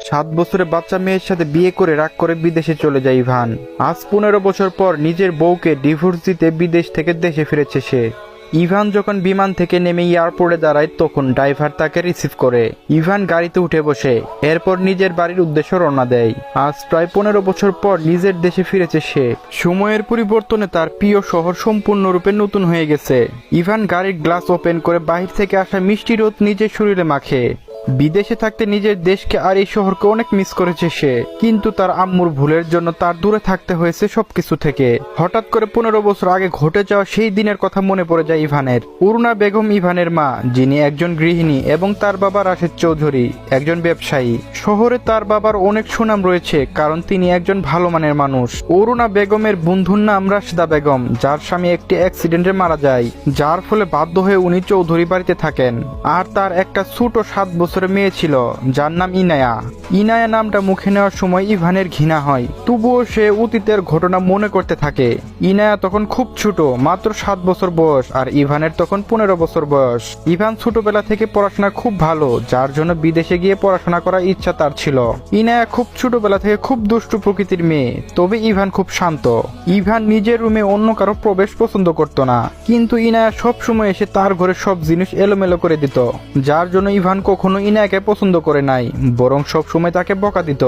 7 বছরের বাচ্চা মেয়ের সাথে বিয়ে করে রাগ করে বিদেশে চলে যায় ইভান। আজ 15 বছর পর নিজের বউকে ডিভোর্স দিতে বিদেশ থেকে দেশে ফিরেছে সে। ইভান যখন বিমান থেকে নেমে এয়ারপোর্টে দাঁড়ায় তখন ড্রাইভার তাকে রিসিভ করে। ইভান গাড়িতে উঠে বসে, এরপর নিজের বাড়ির উদ্দেশ্যে রওনা দেয়। আজ প্রায় 15 বছর পর নিজের দেশে ফিরেছে সে। সময়ের পরিবর্তনে তার প্রিয় শহর সম্পূর্ণরূপে নতুন হয়ে গেছে। ইভান গাড়ির গ্লাস ওপেন করে বাহির থেকে আসা মিষ্টি রোদ নিজের শরীরে মাখে। বিদেশে থাকতে নিজের দেশকে আর এই শহরকে অনেক মিস করেছে সে, কিন্তু তার আম্মুর ভুলের জন্য তার দূরে থাকতে হয়েছে সবকিছু থেকে। হঠাৎ করে 15 বছর আগে ঘটে যাওয়া সেই দিনের কথা মনে পড়ে যায় ইভানের। অরুণা বেগম ইভানের মা, যিনি একজন গৃহিণী, এবং তার বাবা রাশেদ চৌধুরী একজন ব্যবসায়ী। শহরে তার বাবার অনেক সুনাম রয়েছে কারণ তিনি একজন ভালো মানের মানুষ। অরুণা বেগমের বন্ধুর নাম রাশেদা বেগম, যার স্বামী একটি অ্যাক্সিডেন্টে মারা যায়, যার ফলে বাধ্য হয়ে উনি চৌধুরী বাড়িতে থাকেন। আর তার একটা ছোট 7 বছরের মেয়ে ছিল, যার নাম ইনায়া। ইনায়া নামটা মুখে নেওয়ার সময় ইভানের ঘৃণা হয়, তবুও সে অতীতের ঘটনা মনে করতে থাকে। ইনায়া তখন খুব ছোট, মাত্র 7 বছর বয়স, আর ইভানের তখন 15 বছর বয়স। ইভান ছোটবেলা থেকে পড়াশোনা খুব ভালো, যার জন্য বিদেশে গিয়ে পড়াশোনা করার ইচ্ছা তার ছিল। ইনায়া খুব ছোটবেলা থেকে খুব দুষ্টু প্রকৃতির মেয়ে, তবে ইভান খুব শান্ত। ইভান নিজের রুমে অন্য কারো প্রবেশ পছন্দ করত না, কিন্তু ইনায়া সব সময় এসে তার ঘরে সব জিনিস এলোমেলো করে দিত, যার জন্য ইভান কখনো ইনায়াকে পছন্দ করে নাই, বরং সব সময় তাকে বকা দিত।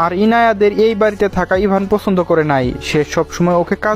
আর ইনায়াদের এই বাড়িতে থাকা ইভান পছন্দ করে নাই, সে সব সময় ওকে কাজ